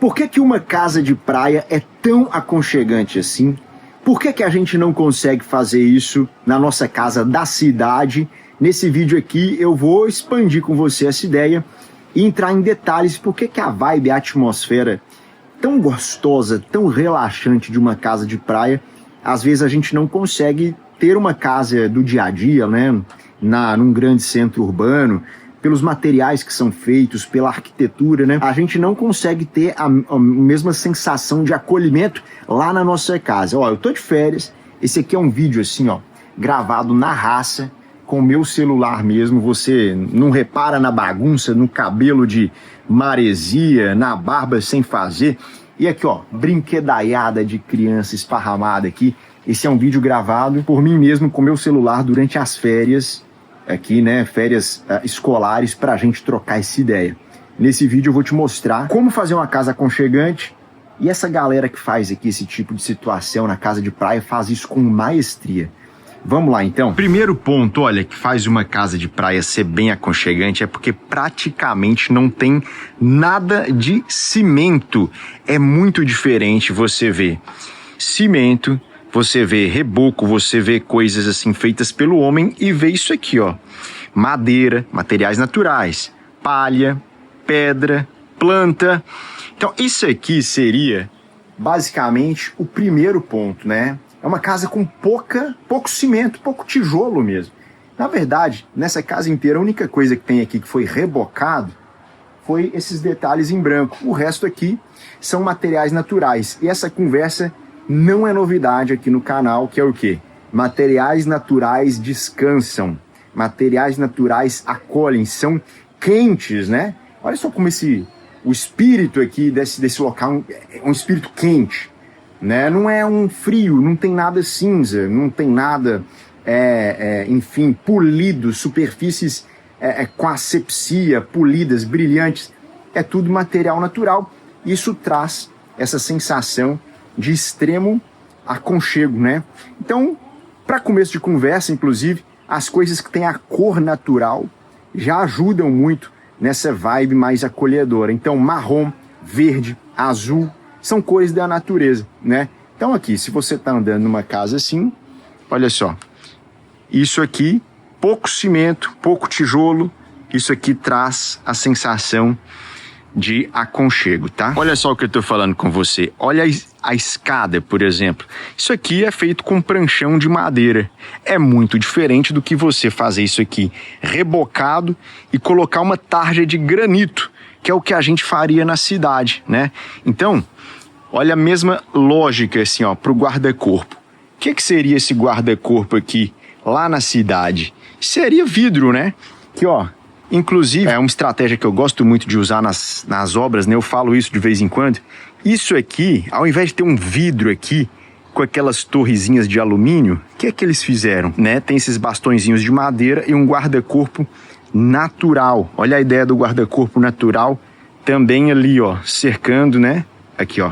Por que que uma casa de praia é tão aconchegante assim? Por que que a gente não consegue fazer isso na nossa casa da cidade? Nesse vídeo aqui eu vou expandir com você essa ideia e entrar em detalhes por que que a vibe, a atmosfera tão gostosa, tão relaxante de uma casa de praia, às vezes a gente não consegue ter uma casa do dia a dia, né? Num grande centro urbano, pelos materiais que são feitos, pela arquitetura, né? A gente não consegue ter a mesma sensação de acolhimento lá na nossa casa. Ó, eu tô de férias, esse aqui é um vídeo assim, ó, gravado na raça, com o meu celular mesmo. Você não repara na bagunça, no cabelo de maresia, na barba sem fazer. E aqui, ó, brinquedaiada de criança esparramada aqui. Esse é um vídeo gravado por mim mesmo com meu celular durante as férias aqui, né, férias escolares, pra gente trocar essa ideia. Nesse vídeo eu vou te mostrar como fazer uma casa aconchegante, e essa galera que faz aqui esse tipo de situação na casa de praia faz isso com maestria. Vamos lá então? Primeiro ponto, olha, que faz uma casa de praia ser bem aconchegante é porque praticamente não tem nada de cimento. É muito diferente você ver cimento, você vê reboco, você vê coisas assim feitas pelo homem e vê isso aqui, ó. Madeira, materiais naturais, palha, pedra, planta. Então isso aqui seria basicamente o primeiro ponto, né? É uma casa com pouco cimento, pouco tijolo mesmo. Na verdade, nessa casa inteira, a única coisa que tem aqui que foi rebocado foi esses detalhes em branco. O resto aqui são materiais naturais. E essa conversa não é novidade aqui no canal, que é o quê? Materiais naturais descansam, materiais naturais acolhem, são quentes, né? Olha só como o espírito aqui desse local é um espírito quente, né? Não é um frio, não tem nada cinza, não tem nada, enfim, polido, superfícies com asepsia, polidas, brilhantes. É tudo material natural. Isso traz essa sensação de extremo aconchego, né? Então, para começo de conversa, inclusive, as coisas que têm a cor natural já ajudam muito nessa vibe mais acolhedora. Então, marrom, verde, azul, são cores da natureza, né? Então aqui, se você tá andando numa casa assim, olha só, isso aqui, pouco cimento, pouco tijolo, isso aqui traz a sensação de aconchego, tá? Olha só o que eu tô falando com você. Olha a escada, por exemplo. Isso aqui é feito com pranchão de madeira. É muito diferente do que você fazer isso aqui rebocado e colocar uma tarja de granito, que é o que a gente faria na cidade, né? Então, olha a mesma lógica assim, ó, pro guarda-corpo. O que seria esse guarda-corpo aqui lá na cidade? Seria vidro, né? Que, ó, inclusive, é uma estratégia que eu gosto muito de usar nas obras, né? Eu falo isso de vez em quando. Isso aqui, ao invés de ter um vidro aqui, com aquelas torrezinhas de alumínio, o que é que eles fizeram, né? Tem esses bastõezinhos de madeira e um guarda-corpo natural. Olha a ideia do guarda-corpo natural também ali, ó, cercando, né? Aqui, ó,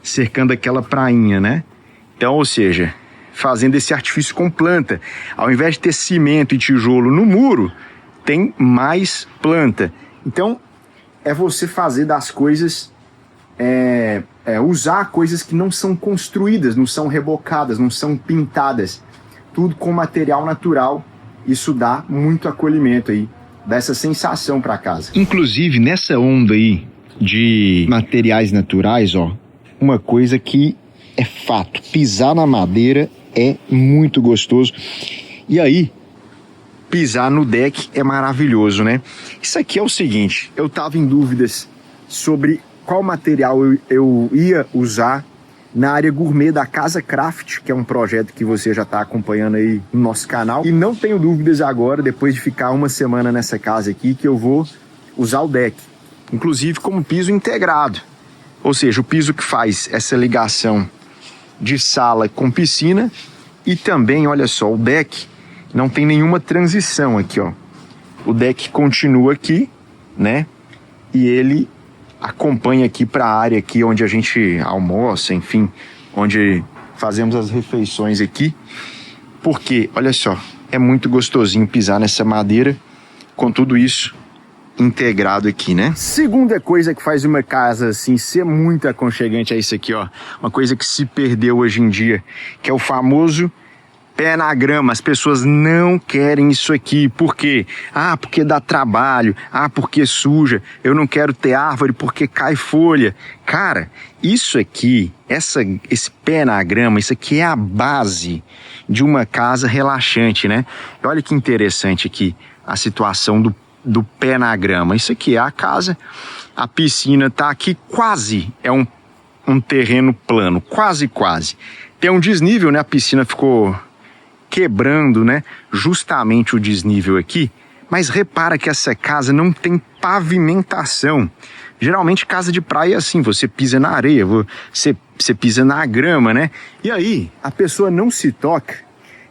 cercando aquela prainha, né? Então, ou seja, fazendo esse artifício com planta. Ao invés de ter cimento e tijolo no muro, tem mais planta. Então, é você fazer das coisas, usar coisas que não são construídas, não são rebocadas, não são pintadas. Tudo com material natural. Isso dá muito acolhimento aí, dá essa sensação para casa. Inclusive, nessa onda aí de materiais naturais, ó, uma coisa que é fato, pisar na madeira é muito gostoso. E aí, pisar no deck é maravilhoso, né? Isso aqui é o seguinte, eu tava em dúvidas sobre qual material eu ia usar na área gourmet da Casa Craft, que é um projeto que você já está acompanhando aí no nosso canal. E não tenho dúvidas agora, depois de ficar uma semana nessa casa aqui, que eu vou usar o deck, inclusive como piso integrado. Ou seja, o piso que faz essa ligação de sala com piscina. E também, olha só, o deck não tem nenhuma transição aqui, ó. O deck continua aqui, né? E ele acompanha aqui para a área aqui onde a gente almoça, enfim, onde fazemos as refeições aqui. Porque, olha só, é muito gostosinho pisar nessa madeira com tudo isso integrado aqui, né? Segunda coisa que faz uma casa assim ser muito aconchegante é isso aqui, ó. Uma coisa que se perdeu hoje em dia, que é o famoso pé na grama. As pessoas não querem isso aqui. Por quê? Ah, porque dá trabalho. Ah, porque suja. Eu não quero ter árvore porque cai folha. Cara, isso aqui, esse pé na grama, isso aqui é a base de uma casa relaxante, né? Olha que interessante aqui a situação do pé na grama. Isso aqui é a casa, a piscina tá aqui, quase é um terreno plano, quase. Tem um desnível, né? A piscina ficou quebrando, né? Justamente o desnível aqui, mas repara que essa casa não tem pavimentação. Geralmente casa de praia é assim, você pisa na areia, você pisa na grama, né? E aí a pessoa não se toca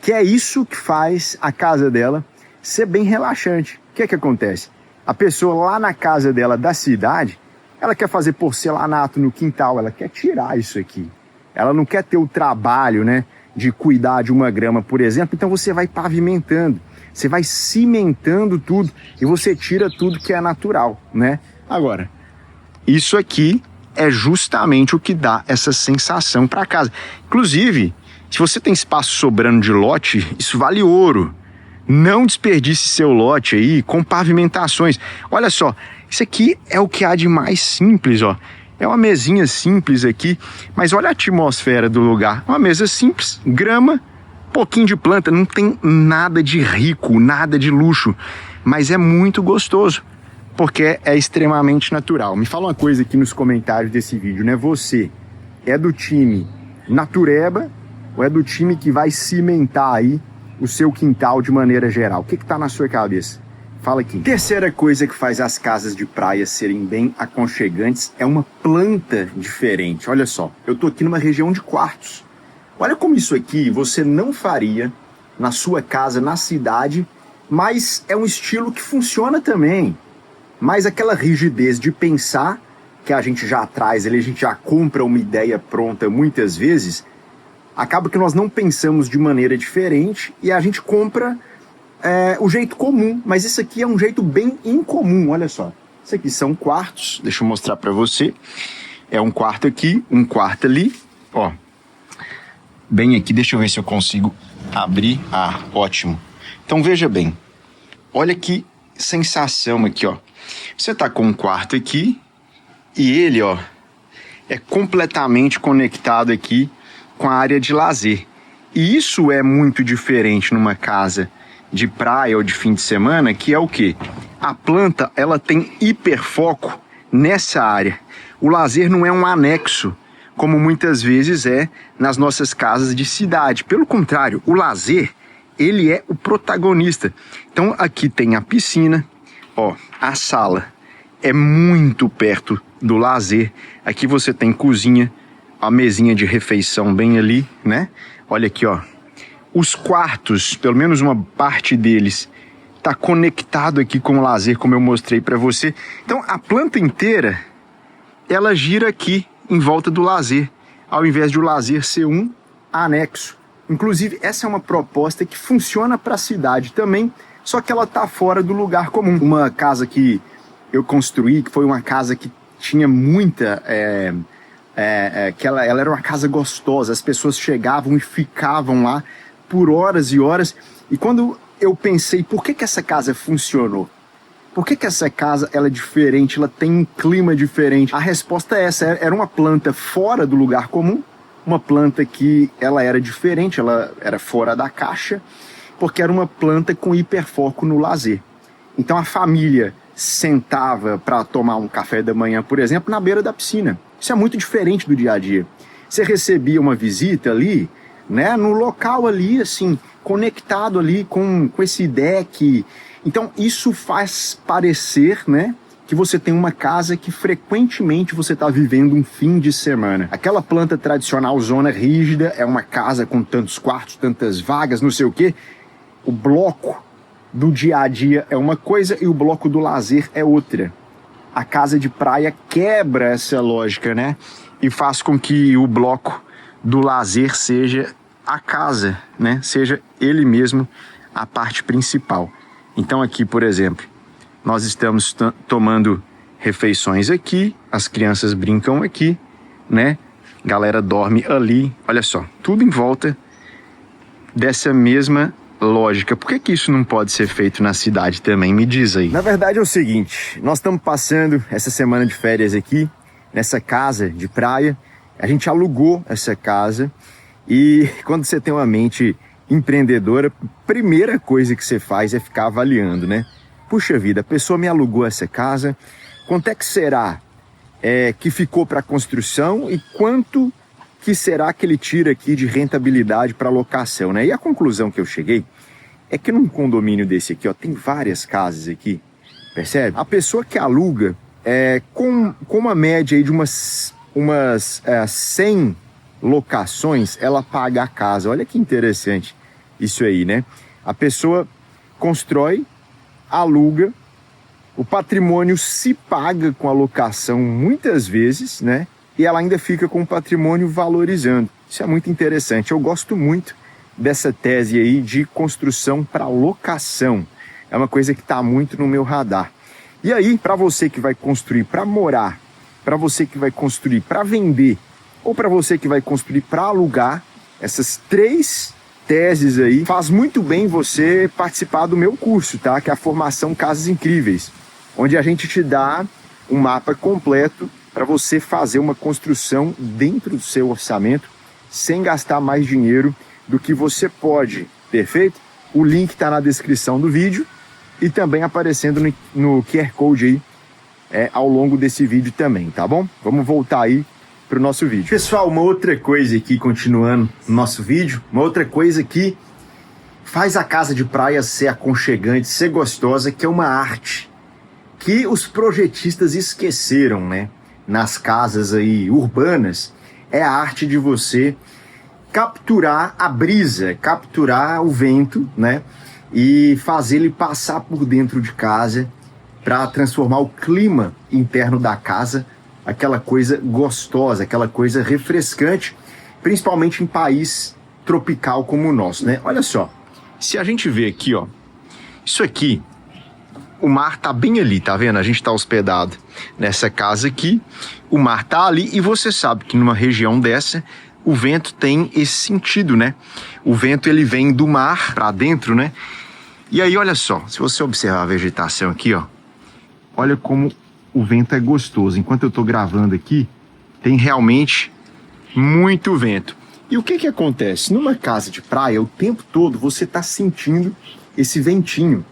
que é isso que faz a casa dela ser bem relaxante. O que acontece? A pessoa lá na casa dela da cidade, ela quer fazer porcelanato no quintal, ela quer tirar isso aqui. Ela não quer ter o trabalho, né, de cuidar de uma grama, por exemplo. Então você vai pavimentando, você vai cimentando tudo e você tira tudo que é natural, né? Agora, isso aqui é justamente o que dá essa sensação para casa. Inclusive, se você tem espaço sobrando de lote, isso vale ouro. Não desperdice seu lote aí com pavimentações. Olha só, isso aqui é o que há de mais simples, ó. É uma mesinha simples aqui, mas olha a atmosfera do lugar. Uma mesa simples, grama, pouquinho de planta, não tem nada de rico, nada de luxo, mas é muito gostoso, porque é extremamente natural. Me fala uma coisa aqui nos comentários desse vídeo, né? Você é do time natureba ou é do time que vai cimentar aí o seu quintal de maneira geral? O que tá na sua cabeça? Fala aqui. Terceira coisa que faz as casas de praia serem bem aconchegantes é uma planta diferente. Olha só, eu tô aqui numa região de quartos. Olha como isso aqui você não faria na sua casa, na cidade, mas é um estilo que funciona também. Mas aquela rigidez de pensar que a gente já traz, a gente já compra uma ideia pronta muitas vezes, acaba que nós não pensamos de maneira diferente e a gente compra o jeito comum, mas isso aqui é um jeito bem incomum, olha só. Isso aqui são quartos, deixa eu mostrar para você. É um quarto aqui, um quarto ali, ó. Bem aqui, deixa eu ver se eu consigo abrir. Ah, ótimo. Então veja bem, olha que sensação aqui, ó. Você tá com um quarto aqui e ele, ó, é completamente conectado aqui com a área de lazer. E isso é muito diferente numa casa de praia ou de fim de semana, que é o quê? A planta, ela tem hiperfoco nessa área. O lazer não é um anexo, como muitas vezes é nas nossas casas de cidade. Pelo contrário, o lazer, ele é o protagonista. Então aqui tem a piscina, ó, a sala é muito perto do lazer. Aqui você tem cozinha, a mesinha de refeição bem ali, né? Olha aqui, ó. Os quartos, pelo menos uma parte deles, está conectado aqui com o lazer, como eu mostrei para você. Então, a planta inteira, ela gira aqui em volta do lazer, ao invés de o lazer ser um anexo. Inclusive, essa é uma proposta que funciona para a cidade também, só que ela está fora do lugar comum. Uma casa que eu construí, que foi uma casa que tinha muita... que ela era uma casa gostosa, as pessoas chegavam e ficavam lá por horas e horas, e quando eu pensei, por que essa casa funcionou? Por que essa casa ela é diferente, ela tem um clima diferente? A resposta é essa, era uma planta fora do lugar comum, uma planta que ela era diferente, ela era fora da caixa, porque era uma planta com hiperfoco no lazer. Então a família sentava para tomar um café da manhã, por exemplo, na beira da piscina. Isso é muito diferente do dia a dia. Você recebia uma visita ali, né, no local ali, assim, conectado ali com esse deck. Então isso faz parecer, né, que você tem uma casa que frequentemente você está vivendo um fim de semana. Aquela planta tradicional, zona rígida, é uma casa com tantos quartos, tantas vagas, não sei o quê. O bloco do dia a dia é uma coisa e o bloco do lazer é outra. A casa de praia quebra essa lógica, né? E faz com que o bloco do lazer seja a casa, né? Seja ele mesmo a parte principal. Então aqui, por exemplo, Nós estamos tomando refeições aqui, as crianças brincam aqui, né? Galera dorme ali, olha só, tudo em volta dessa mesma lógica. Por que isso não pode ser feito na cidade também? Me diz aí. Na verdade é o seguinte, nós estamos passando essa semana de férias aqui, nessa casa de praia. A gente alugou essa casa e quando você tem uma mente empreendedora, a primeira coisa que você faz é ficar avaliando, né? Puxa vida, a pessoa me alugou essa casa, quanto é que será que ficou para construção e quanto que será que ele tira aqui de rentabilidade para locação, né? E a conclusão que eu cheguei é que num condomínio desse aqui, ó, tem várias casas aqui, percebe? A pessoa que aluga, com uma média aí de umas 100 locações, ela paga a casa. Olha que interessante isso aí, né? A pessoa constrói, aluga, o patrimônio se paga com a locação muitas vezes, né? E ela ainda fica com o patrimônio valorizando. Isso é muito interessante. Eu gosto muito dessa tese aí de construção para locação. É uma coisa que está muito no meu radar. E aí, para você que vai construir para morar, para você que vai construir para vender, ou para você que vai construir para alugar, essas 3 teses aí, faz muito bem você participar do meu curso, tá? Que é a formação Casas Incríveis, onde a gente te dá um mapa completo para você fazer uma construção dentro do seu orçamento, sem gastar mais dinheiro do que você pode, perfeito? O link está na descrição do vídeo e também aparecendo no QR Code aí ao longo desse vídeo também, tá bom? Vamos voltar aí para o nosso vídeo. Pessoal, uma outra coisa aqui, continuando no nosso vídeo, uma outra coisa que faz a casa de praia ser aconchegante, ser gostosa, que é uma arte que os projetistas esqueceram, né? Nas casas aí urbanas, é a arte de você capturar a brisa, capturar o vento, né? E fazer ele passar por dentro de casa para transformar o clima interno da casa aquela coisa gostosa, aquela coisa refrescante, principalmente em país tropical como o nosso, né? Olha só, se a gente vê aqui, ó, isso aqui, o mar tá bem ali, tá vendo? A gente tá hospedado nessa casa aqui, o mar tá ali e você sabe que numa região dessa, o vento tem esse sentido, né? O vento, ele vem do mar para dentro, né? E aí, olha só, se você observar a vegetação aqui, ó, olha como o vento é gostoso. Enquanto eu tô gravando aqui, tem realmente muito vento. E o que acontece? Numa casa de praia, o tempo todo você tá sentindo esse ventinho.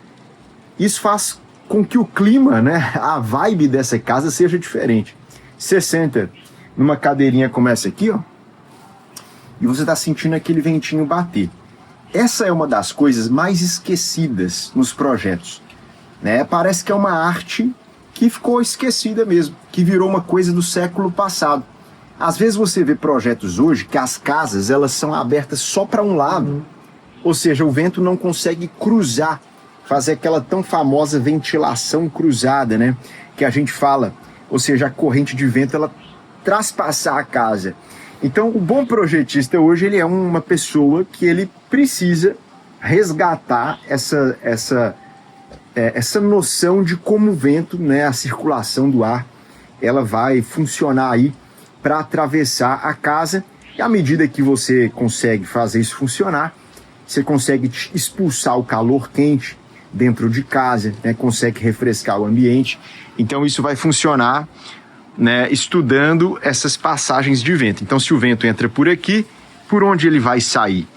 Isso faz com que o clima, né, a vibe dessa casa seja diferente. Você senta numa cadeirinha como essa aqui, ó, e você tá sentindo aquele ventinho bater. Essa é uma das coisas mais esquecidas nos projetos, né? Parece que é uma arte que ficou esquecida mesmo, que virou uma coisa do século passado. Às vezes você vê projetos hoje que as casas elas são abertas só para um lado, ou seja, o vento não consegue cruzar, fazer aquela tão famosa ventilação cruzada, né? Que a gente fala, ou seja, a corrente de vento ela traspassar a casa. Então, o bom projetista hoje ele é uma pessoa que ele precisa resgatar essa noção de como o vento, né, a circulação do ar, ela vai funcionar aí para atravessar a casa. E à medida que você consegue fazer isso funcionar, você consegue expulsar o calor quente dentro de casa, né, consegue refrescar o ambiente. Então isso vai funcionar, né, estudando essas passagens de vento. Então se o vento entra por aqui, por onde ele vai sair?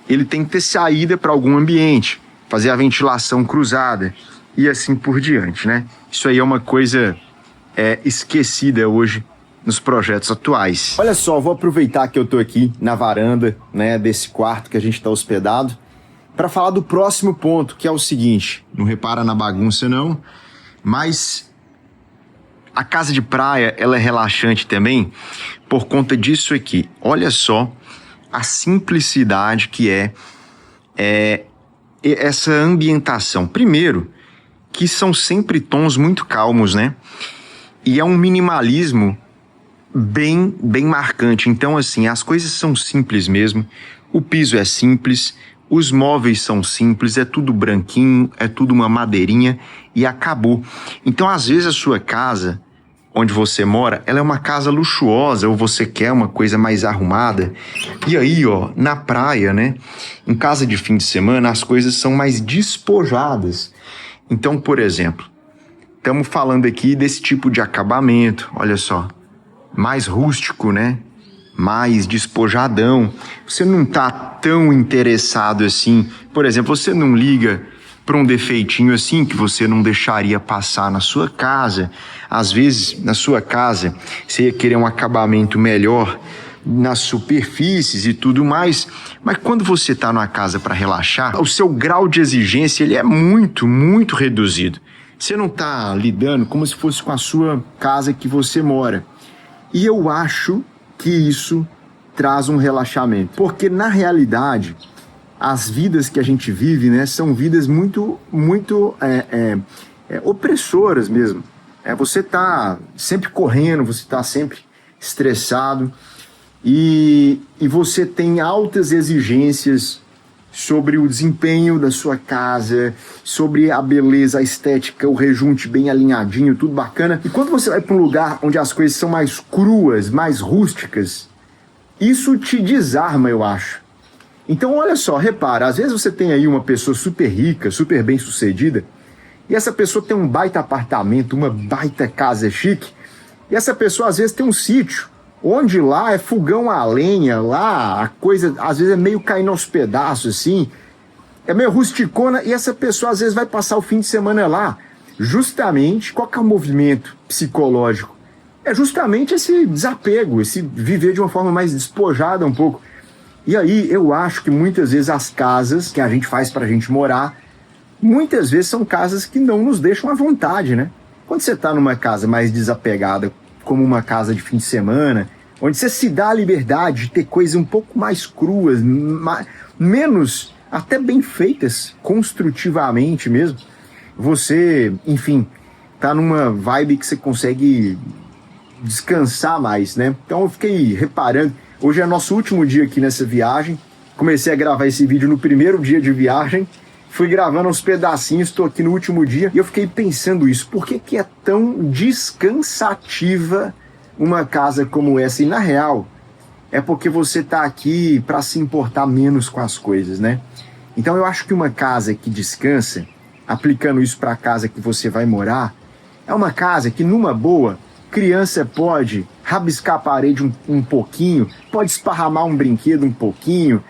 Ele tem que ter saída para algum ambiente, fazer a ventilação cruzada e assim por diante, né? Isso aí é uma coisa esquecida hoje nos projetos atuais. Olha só, vou aproveitar que eu tô aqui na varanda, né, desse quarto que a gente está hospedado, para falar do próximo ponto, que é o seguinte, não repara na bagunça não, mas a casa de praia, ela é relaxante também por conta disso aqui. Olha só a simplicidade que é essa ambientação. Primeiro, que são sempre tons muito calmos, né? E é um minimalismo bem marcante. Então, assim, as coisas são simples mesmo. O piso é simples, Os móveis são simples, é tudo branquinho, é tudo uma madeirinha e acabou. Então, às vezes, a sua casa, onde você mora, ela é uma casa luxuosa ou você quer uma coisa mais arrumada. E aí, ó, na praia, né? Em casa de fim de semana, as coisas são mais despojadas. Então, por exemplo, estamos falando aqui desse tipo de acabamento, olha só, mais rústico, né? Mais despojadão. Você não tá tão interessado assim. Por exemplo, você não liga para um defeitinho assim que você não deixaria passar na sua casa. Às vezes, na sua casa, você ia querer um acabamento melhor nas superfícies e tudo mais. Mas quando você tá numa casa para relaxar, o seu grau de exigência ele é muito, muito reduzido. Você não tá lidando como se fosse com a sua casa que você mora. E eu acho que isso traz um relaxamento. Porque, na realidade, as vidas que a gente vive, né, são vidas muito opressoras mesmo. Você tá sempre correndo, você tá sempre estressado e você tem altas exigências sobre o desempenho da sua casa, sobre a beleza, a estética, o rejunte bem alinhadinho, tudo bacana. E quando você vai para um lugar onde as coisas são mais cruas, mais rústicas, isso te desarma, eu acho. Então, olha só, repara, às vezes você tem aí uma pessoa super rica, super bem sucedida, e essa pessoa tem um baita apartamento, uma baita casa chique, e essa pessoa às vezes tem um sítio, onde lá é fogão a lenha, lá a coisa às vezes é meio caindo aos pedaços assim, é meio rusticona, e essa pessoa às vezes vai passar o fim de semana lá. Justamente, qual que é o movimento psicológico? É justamente esse desapego, esse viver de uma forma mais despojada um pouco. E aí eu acho que muitas vezes as casas que a gente faz pra gente morar, muitas vezes são casas que não nos deixam à vontade, né? Quando você tá numa casa mais desapegada, como uma casa de fim de semana, onde você se dá a liberdade de ter coisas um pouco mais cruas, menos até bem feitas, construtivamente mesmo, você, enfim, tá numa vibe que você consegue descansar mais, né? Então eu fiquei reparando, hoje é nosso último dia aqui nessa viagem, comecei a gravar esse vídeo no primeiro dia de viagem, fui gravando uns pedacinhos, estou aqui no último dia, e eu fiquei pensando isso, por que é tão descansativa uma casa como essa? E na real, é porque você está aqui para se importar menos com as coisas, né? Então eu acho que uma casa que descansa, aplicando isso para a casa que você vai morar, é uma casa que numa boa, criança pode rabiscar a parede um pouquinho, pode esparramar um brinquedo um pouquinho,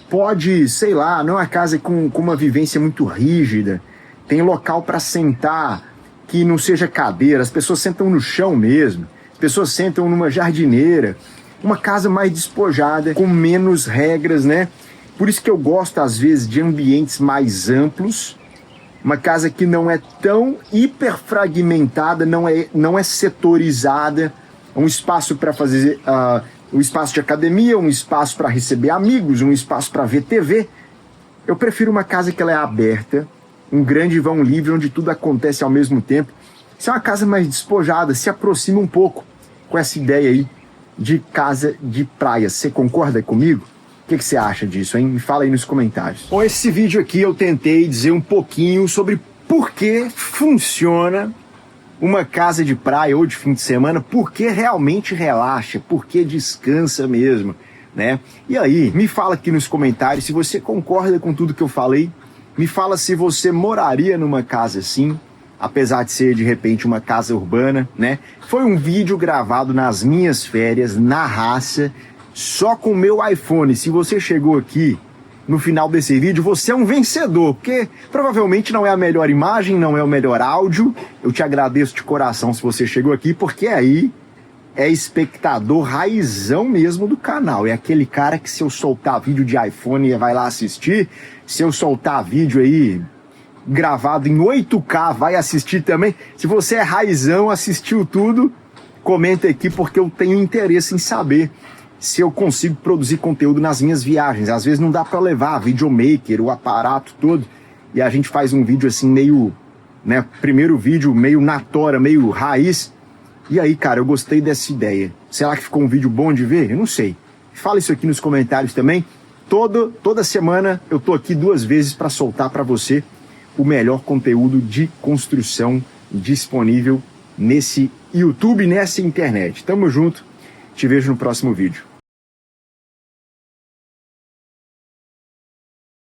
pode, sei lá, não é uma casa com uma vivência muito rígida, tem local para sentar que não seja cadeira, as pessoas sentam no chão mesmo, as pessoas sentam numa jardineira, uma casa mais despojada, com menos regras, né? Por isso que eu gosto às vezes de ambientes mais amplos, uma casa que não é tão hiperfragmentada, não é setorizada, um espaço para fazer... um espaço de academia, um espaço para receber amigos, um espaço para ver TV. Eu prefiro uma casa que ela é aberta, um grande vão livre onde tudo acontece ao mesmo tempo. Se é uma casa mais despojada, se aproxima um pouco com essa ideia aí de casa de praia. Você concorda comigo? O que você acha disso, hein? Me fala aí nos comentários. Com esse vídeo aqui eu tentei dizer um pouquinho sobre por que funciona uma casa de praia ou de fim de semana, porque realmente relaxa, porque descansa mesmo, né? E aí, me fala aqui nos comentários se você concorda com tudo que eu falei, me fala se você moraria numa casa assim, apesar de ser de repente uma casa urbana, né? Foi um vídeo gravado nas minhas férias, na raça, só com o meu iPhone. Se você chegou aqui no final desse vídeo, você é um vencedor, porque provavelmente não é a melhor imagem, não é o melhor áudio. Eu te agradeço de coração se você chegou aqui, porque aí é espectador raizão mesmo do canal. É aquele cara que se eu soltar vídeo de iPhone vai lá assistir, se eu soltar vídeo aí gravado em 8K vai assistir também. Se você é raizão, assistiu tudo, comenta aqui, porque eu tenho interesse em saber se eu consigo produzir conteúdo nas minhas viagens. Às vezes não dá para levar videomaker, o aparato todo, e a gente faz um vídeo assim meio, né, primeiro vídeo meio na tora, meio raiz. E aí, cara, eu gostei dessa ideia. Será que ficou um vídeo bom de ver? Eu não sei. Fala isso aqui nos comentários também. Toda semana eu tô aqui 2 vezes para soltar para você o melhor conteúdo de construção disponível nesse YouTube, nessa internet. Tamo junto, te vejo no próximo vídeo.